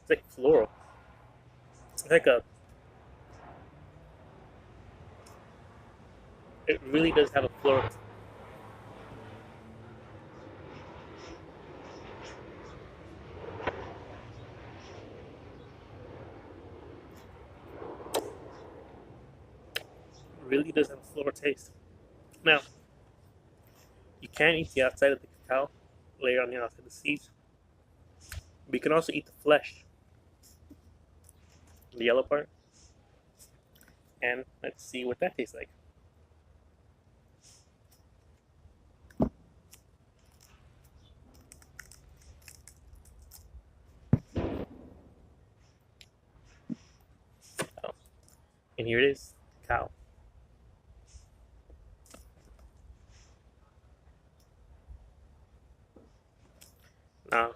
It's like floral. It's like a. It really does have a floral. It really does have a floral taste. Now, you can eat the outside of the cacao, layer on the outside of the seeds. But you can also eat the flesh, the yellow part, and let's see what that tastes like. Oh, and here it is, cacao. Now,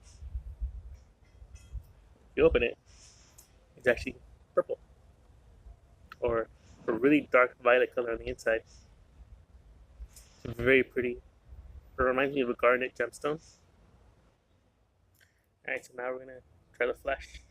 if you open it, it's actually purple, or a really dark violet color on the inside. It's very pretty. It reminds me of a garnet gemstone. Alright, so now we're gonna try the flesh.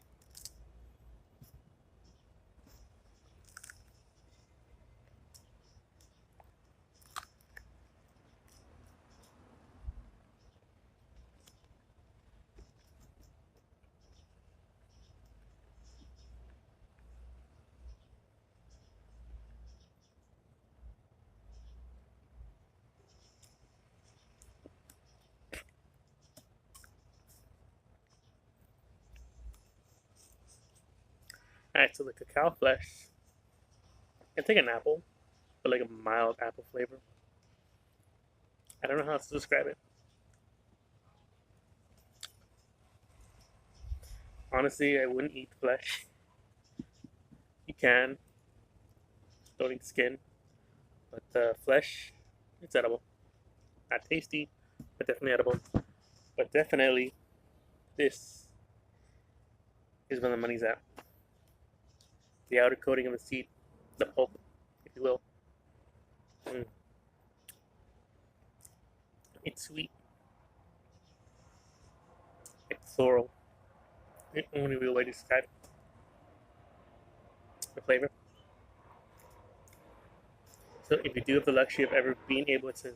Alright, so the cacao flesh, it's like an apple, but like a mild apple flavor. I don't know how else to describe it. Honestly, I wouldn't eat the flesh. You can, don't eat skin, but the flesh, it's edible. Not tasty, but definitely edible. But definitely, this is where the money's at. The outer coating of the seed, the pulp, if you will. Mm. It's sweet. It's floral. The only real way to describe the flavor. So if you do have the luxury of ever being able to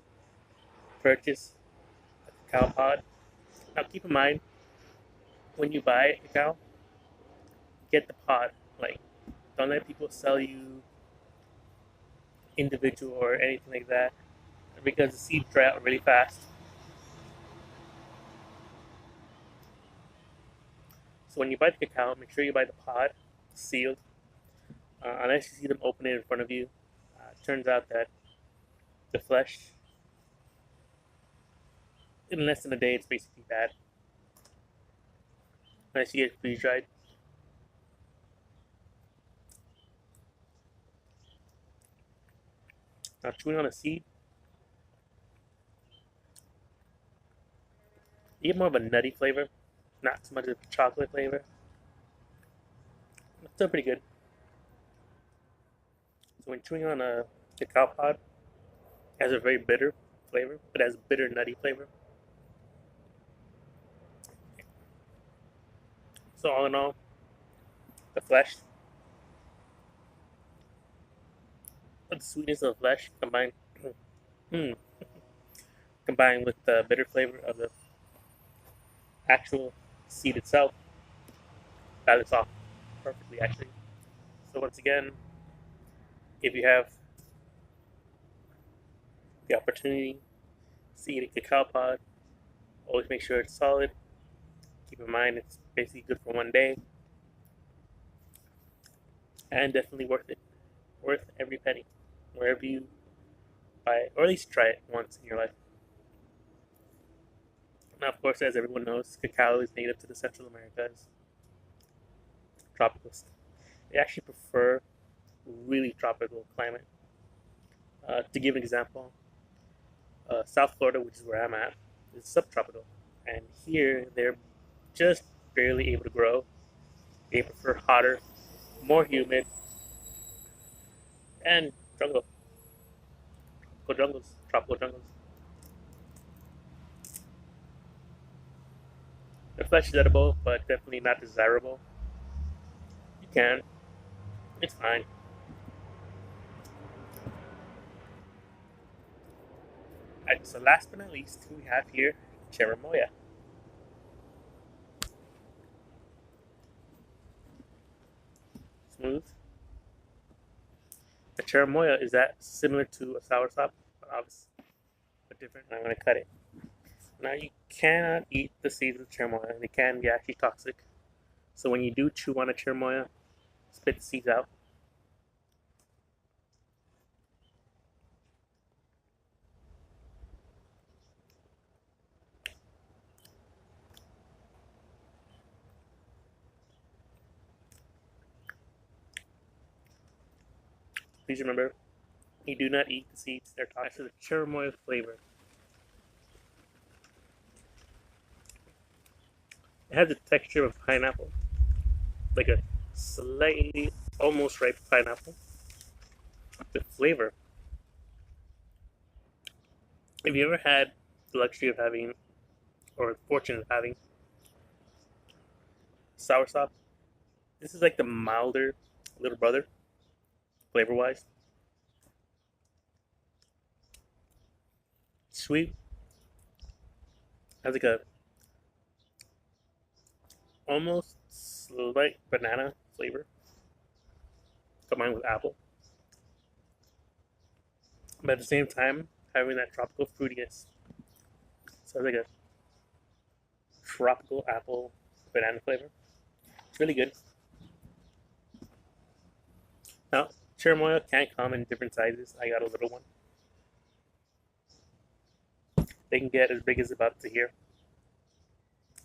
purchase a cacao pod, now keep in mind when you buy cacao, get the pod. Like, don't let people sell you individual or anything like that, because the seeds dry out really fast. So when you buy the cacao, make sure you buy the pod sealed, unless you see them open it in front of you. It turns out that the flesh, in less than a day, it's basically bad. Unless you get freeze dried. Now, chewing on a seed, you get more of a nutty flavor, not so much of a chocolate flavor. It's still pretty good. So when chewing on a cacao pod, it has a very bitter flavor. It has bitter nutty flavor. So all in all, the flesh, the sweetness of the flesh hmm, combined with the bitter flavor of the actual seed itself, balance off perfectly actually. So once again, if you have the opportunity to eat a cacao pod, always make sure it's solid. Keep in mind it's basically good for one day, and definitely worth it. Worth every penny, wherever you buy it, or at least try it once in your life. Now, of course, as everyone knows, cacao is native to the Central Americas, tropical. They actually prefer really tropical climate. To give an example, South Florida, which is where I'm at, is subtropical, and here they're just barely able to grow. They prefer hotter, more humid, and tropical jungles. The flesh is edible, but definitely not desirable. can. It's fine. Alright, so last but not least, we have here cherimoya. Smooth. The cherimoya is that similar to a soursop, but obviously but different. I'm going to cut it. Now you cannot eat the seeds of cherimoya. They can be actually toxic. So when you do chew on a cherimoya, spit the seeds out. Please remember, you do not eat the seeds. They're toxic. So the cherimoya flavor. It has the texture of pineapple, like a slightly almost ripe pineapple. The flavor. Have you ever had the luxury of having, or fortune of having, soursop? This is like the milder little brother, flavor wise. Sweet. Has like a almost slight banana flavor combined with apple. But at the same time, having that tropical fruitiness. So it's like a tropical apple banana flavor. It's really good. Now, cherimoya can come in different sizes. I got a little one. They can get as big as about to here.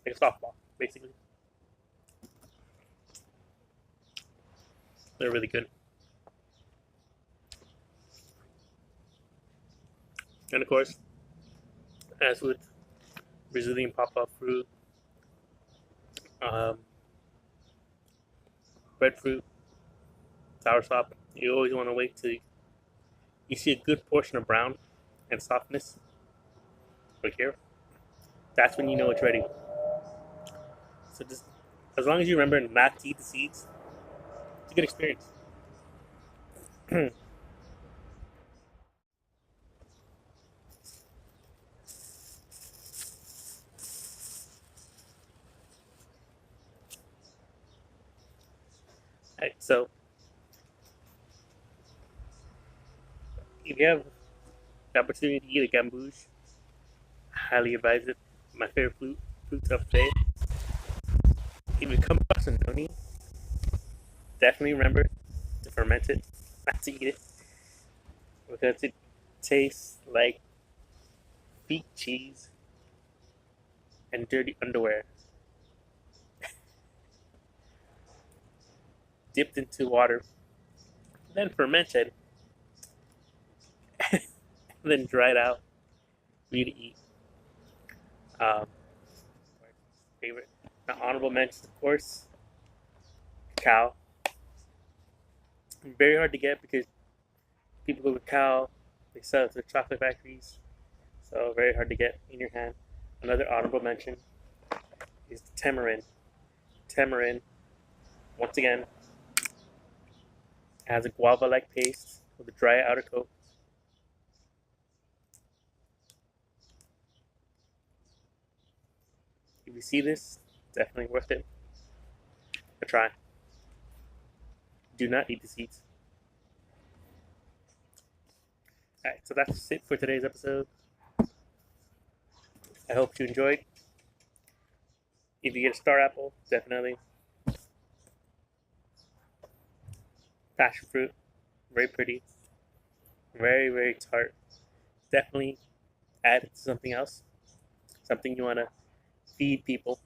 Like a softball, basically. They're really good. And of course, as with Brazilian pawpaw fruit, breadfruit, soursop, you always want to wait till you see a good portion of brown and softness right here. That's when you know it's ready. So just as long as you remember not to eat the seeds, it's a good experience. Alright, so if you have the opportunity to eat a gambuge, I highly advise it. My favorite fruit of today. If you come across a noni, definitely remember to ferment it, not to eat it, because it tastes like feet cheese and dirty underwear dipped into water, then fermented, and then dried out for you to eat. Um, favorite, now honorable mentions, of course, cacao. Very hard to get because people go with cacao, they sell it to the chocolate factories, so very hard to get in your hand. Another honorable mention is tamarind. Tamarind, once again, has a guava-like paste with a dry outer coat. If you see this, definitely worth it. A try. Do not eat the seeds. Alright, so that's it for today's episode. I hope you enjoyed. If you get a star apple, definitely. Passion fruit, very pretty. Very, very tart. Definitely add it to something else. Something you want to feed people.